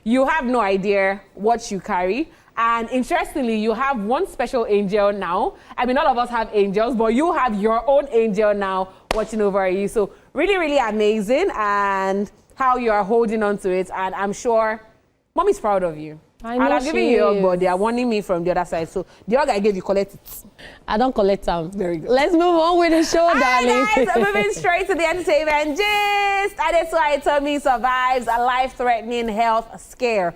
you have no idea what you carry. And interestingly, you have one special angel now. I mean, all of us have angels, but you have your own angel now watching over you. So really, really amazing, and how you are holding on to it. And I'm sure Mommy's proud of you. I know. And I'm giving you your body. They are warning me from the other side. So the hug I gave you, collect it. I don't collect them. Very good. Let's move on with the show, darling. Hi guys, moving straight to the entertainment gist. Adesua Etomi survives a life-threatening health scare.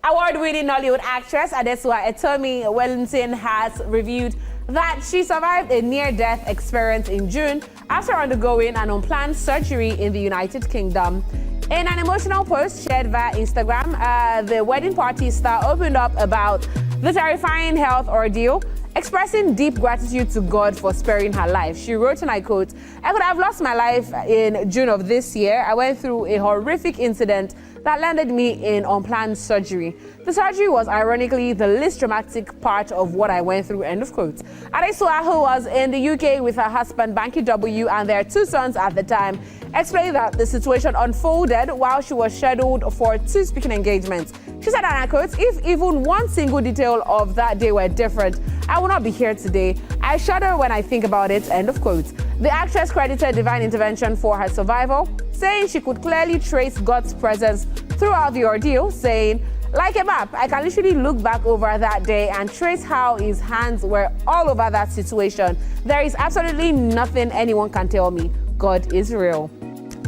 Award-winning Nollywood actress Adesua Etomi-Wellington has revealed that she survived a near-death experience in June after undergoing an unplanned surgery in the United Kingdom. In an emotional post shared via Instagram, the wedding party star opened up about the terrifying health ordeal, expressing deep gratitude to God for sparing her life. She wrote, and I quote, "I could have lost my life in June of this year. I went through a horrific incident that landed me in unplanned surgery. The surgery was ironically the least dramatic part of what I went through," end of quote. Adesua, who was in the UK with her husband Banky W and their 2 sons at the time, explained that the situation unfolded while she was scheduled for 2 speaking engagements. She said, and I quote, "If even one single detail of that day were different, I would not be here today. I shudder when I think about it," end of quote. The actress credited divine intervention for her survival, saying she could clearly trace God's presence throughout the ordeal, saying, "Like a map, I can literally look back over that day and trace how his hands were all over that situation. There is absolutely nothing anyone can tell me. God is real."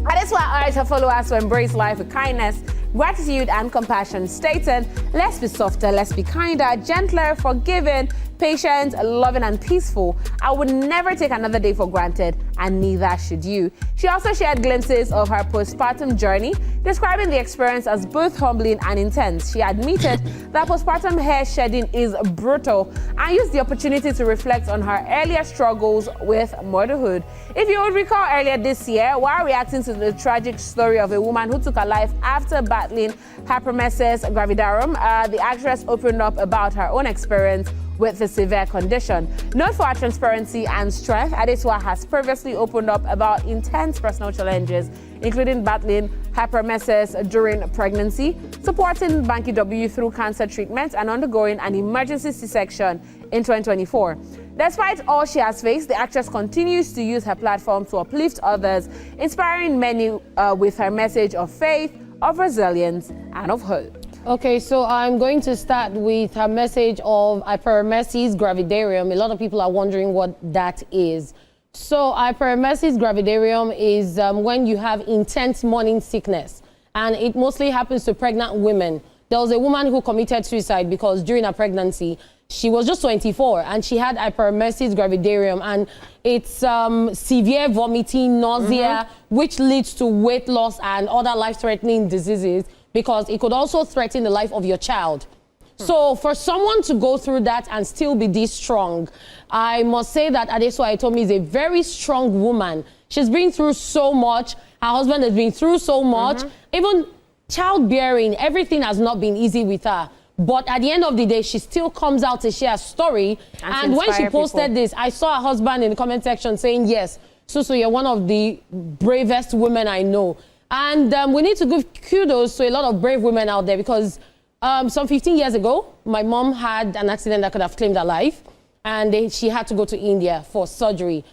Adesua urged her followers to embrace life with kindness, gratitude, and compassion, stating, "Let's be softer, let's be kinder, gentler, forgiving, patient, loving, and peaceful. I would never take another day for granted, and neither should you." She also shared glimpses of her postpartum journey, describing the experience as both humbling and intense. She admitted that postpartum hair shedding is brutal and used the opportunity to reflect on her earlier struggles with motherhood. If you would recall, earlier this year, while reacting to the tragic story of a woman who took her life after battling hyperemesis gravidarum, the actress opened up about her own experience with the severe condition. Known for her transparency and strength, Adesua has previously opened up about intense personal challenges, including battling hyperemesis during pregnancy, supporting Banky W through cancer treatment, and undergoing an emergency C-section in 2024. Despite all she has faced, the actress continues to use her platform to uplift others, inspiring many with her message of faith, of resilience, and of hope. Okay, so I'm going to start with her message of hyperemesis gravidarum. A lot of people are wondering what that is. So hyperemesis gravidarum is when you have intense morning sickness, and it mostly happens to pregnant women. There was a woman who committed suicide because during her pregnancy, she was just 24 and she had hyperemesis gravidarum, and it's severe vomiting, nausea, which leads to weight loss and other life-threatening diseases, because it could also threaten the life of your child. So for someone to go through that and still be this strong, I must say that Adesua Etomi is a very strong woman. She's been through so much. Her husband has been through so much. Even childbearing, everything has not been easy with her. But at the end of the day, she still comes out to share a story. And when she posted this, I saw her husband in the comment section saying, "Yes, Susu, you're one of the bravest women I know." And we need to give kudos to a lot of brave women out there, because some 15 years ago, my mom had an accident that could have claimed her life, and she had to go to India for surgery.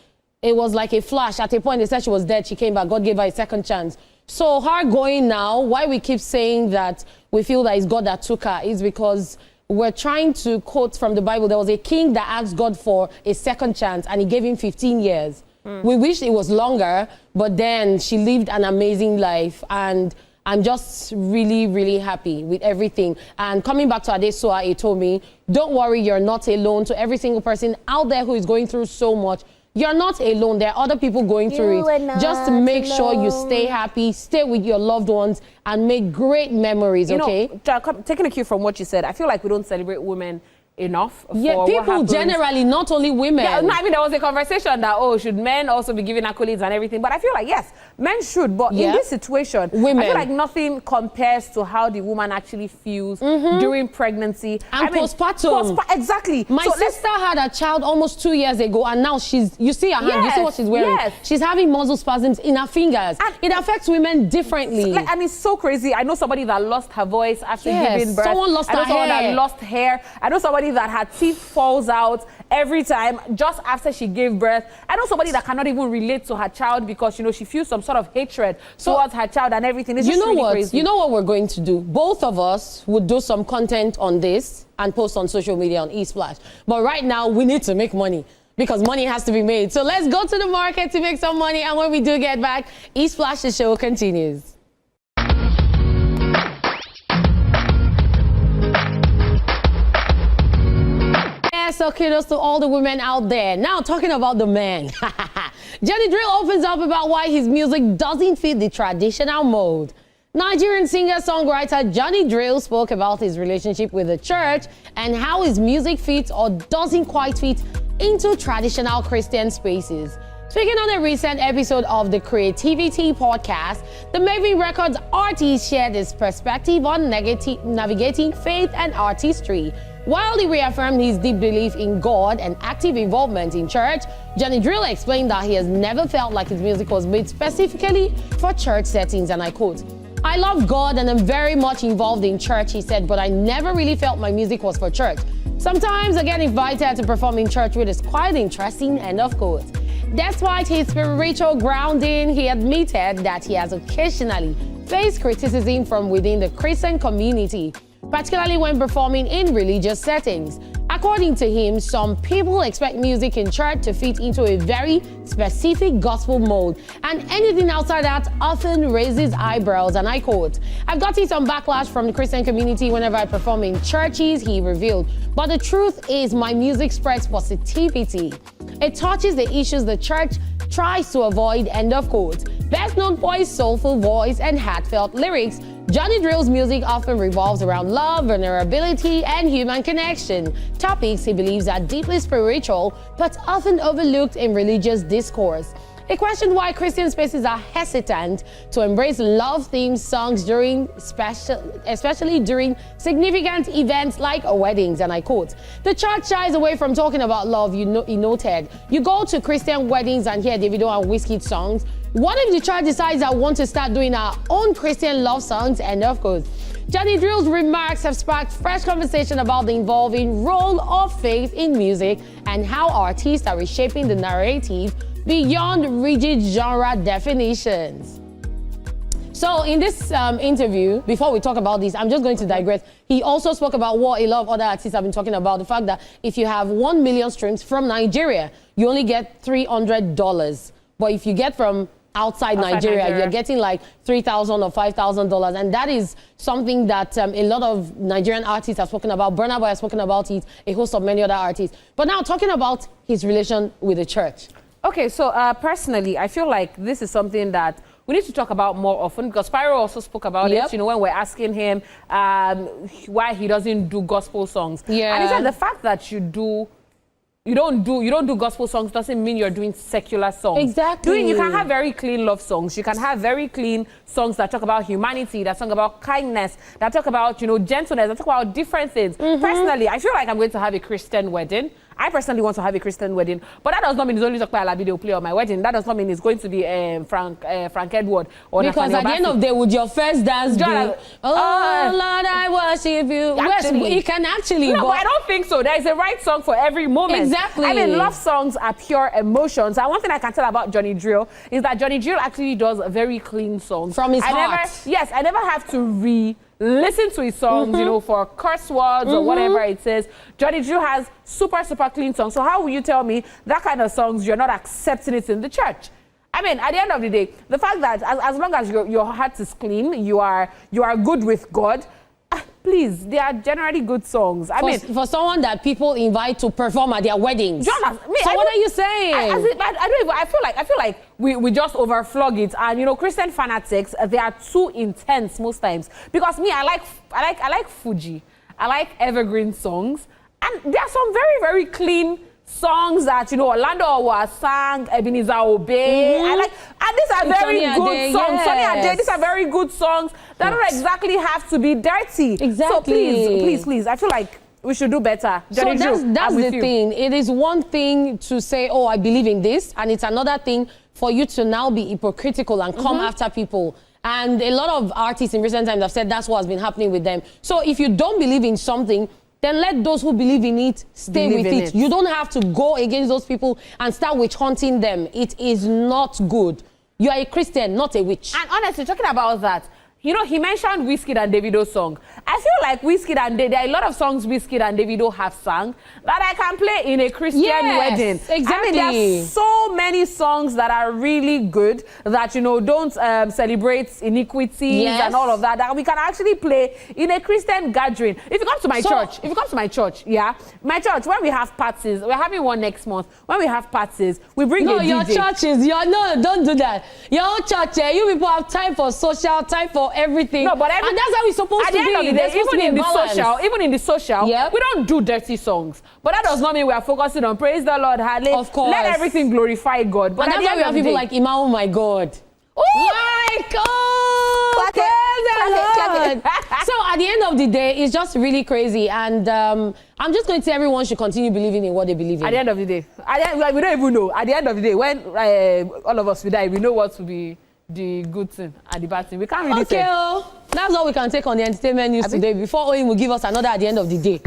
It was like a flash. At a point, they said she was dead. She came back. God gave her a second chance. So her going now, why we keep saying that we feel that it's God that took her, is because we're trying to quote from the Bible. There was a king that asked God for a second chance, and he gave him 15 years. We wish it was longer, but then she lived an amazing life, and I'm just really, really happy with everything. And coming back to Adesua Etomi, don't worry, you're not alone. To every single person out there who is going through so much, you're not alone. There are other people going through it. Just make sure you stay happy, stay with your loved ones, and make great memories, okay? You know, taking a cue from what you said, I feel like we don't celebrate women enough. Yeah, for people what generally, not only women. Yeah, no, I mean, there was a conversation that, oh, should men also be given accolades and everything? But I feel like, yes, men should. But in this situation, women. I feel like nothing compares to how the woman actually feels during pregnancy. And postpartum. Exactly. My sister had a child almost 2 years ago, and now you see her hand, you see what she's wearing. Yes. She's having muscle spasms in her fingers. And it affects women differently. Like, and it's so crazy. I know somebody that lost her voice after giving birth. Someone lost her hair. Someone that lost hair. I know somebody that had teeth falls out every time just after she gave birth. I know somebody that cannot even relate to her child because, you know, she feels some sort of hatred towards her child and everything. It's just really crazy. You know what we're going to do? Both of us would do some content on this and post on social media on eSplash. But right now, we need to make money because money has to be made. So let's go to the market to make some money. And when we do get back, eSplash, the show continues. So kudos to all the women out there. Now talking about the men. Johnny Drille opens up about why his music doesn't fit the traditional mold. Nigerian singer-songwriter Johnny Drille spoke about his relationship with the church and how his music fits or doesn't quite fit into traditional Christian spaces. Speaking on a recent episode of the Creativity podcast, the Maven Records artist shared his perspective on navigating faith and artistry. While he reaffirmed his deep belief in God and active involvement in church, Johnny Drille explained that he has never felt like his music was made specifically for church settings, and I quote, "I love God and I'm very much involved in church," he said, "but I never really felt my music was for church. Sometimes I get invited to perform in church, which is quite interesting," end of quote. Despite his spiritual grounding, he admitted that he has occasionally faced criticism from within the Christian community, particularly when performing in religious settings. According to him, some people expect music in church to fit into a very specific gospel mold, and anything outside that often raises eyebrows, and I quote, "I've gotten some backlash from the Christian community whenever I perform in churches," he revealed. "But the truth is my music spreads positivity. It touches the issues the church tries to avoid," end of quote. Best known for his soulful voice and heartfelt lyrics, Johnny Drille's music often revolves around love, vulnerability, and human connection, topics he believes are deeply spiritual but often overlooked in religious discourse. He questioned why Christian spaces are hesitant to embrace love-themed songs especially during significant events like weddings, and I quote, "The church shies away from talking about love," he noted. "You go to Christian weddings and hear Davido and Wizkid songs. What if the church decides I want to start doing our own Christian love songs?" End of quote. Johnny Drille's remarks have sparked fresh conversation about the evolving role of faith in music and how artists are reshaping the narrative beyond rigid genre definitions. So in this interview, before we talk about this, I'm just going to digress. He also spoke about what a lot of other artists have been talking about, the fact that if you have 1 million streams from Nigeria, you only get $300. But if you get from outside Nigeria, you're getting like $3,000 or $5,000. And that is something that a lot of Nigerian artists have spoken about. Burna Boy has spoken about it, a host of many other artists. But now talking about his relation with the church. Okay, so personally, I feel like this is something that we need to talk about more often because Spyro also spoke about it, you know, when we're asking him why he doesn't do gospel songs. Yeah. And he said the fact that you don't do gospel songs doesn't mean you're doing secular songs. Exactly. You can have very clean love songs. You can have very clean songs that talk about humanity, that talk about kindness, that talk about, you know, gentleness, that talk about different things. Personally, I feel like I'm going to have a Christian wedding. I personally want to have a Christian wedding, but that does not mean it's only Dr. Alabi will play on my wedding. That does not mean it's going to be Frank Edward or because Nathaniel at the end of the day, would your first dance be, "Oh Lord, I worship you"? Actually, it can actually. No, but I don't think so. There is a right song for every moment. Exactly. I mean, love songs are pure emotions. And one thing I can tell about Johnny Drille is that Johnny Drille actually does very clean songs from his heart. I never have to listen to his songs, you know, for curse words or whatever it says. Johnny Drille has super clean songs. So how will you tell me that kind of songs you're not accepting it in the church? I mean, at the end of the day, the fact that as long as your heart is clean, you are good with God. Please, they are generally good songs. I mean, for someone that people invite to perform at their weddings. Jonas, so what are you saying? I feel like we just overflog it, and you know, Christian fanatics, they are too intense most times. Because me, I like Fuji, I like evergreen songs. And there are some very, very clean songs that, you know, Orlando Owa sang, Ebenezer Obey. And these are very good songs. Yes. Sonny Ade, these are very good songs that don't exactly have to be dirty. Exactly. So please, I feel like we should do better. So that's the thing. It is one thing to say, oh, I believe in this, and it's another thing for you to now be hypocritical and come after people. And a lot of artists in recent times have said that's what has been happening with them. So if you don't believe in something, then let those who believe in it stay with it. You don't have to go against those people and start witch hunting them. It is not good. You are a Christian, not a witch. And honestly, talking about that, you know, he mentioned Wizkid and Davido's song. I feel like Wizkid and there are a lot of songs Wizkid and Davido have sung that I can play in a Christian wedding. Exactly. I mean, there's so many songs that are really good that, you know, don't celebrate iniquities and all of that, that we can actually play in a Christian gathering. If you come to my church, my church, when we have parties, we're having one next month. When we have parties, we bring a DJ. Your churches, don't do that. Your own church, you people have time for social, time for everything. No, but and that's how it's supposed to be. Even in the social, we don't do dirty songs. But that does not mean we are focusing on praise the Lord, hallelujah. Of course. Let everything glorify God. But and that's why we have people like Imam, oh my God. Oh my God! So at the end of the day, it's just really crazy. And I'm just going to say everyone should continue believing in what they believe in. At the end of the day, we don't even know. At the end of the day, when all of us will die, we know what to be the good thing and the bad thing. We can't really say. That's all we can take on the entertainment news today before Oyin will give us another at the end of the day.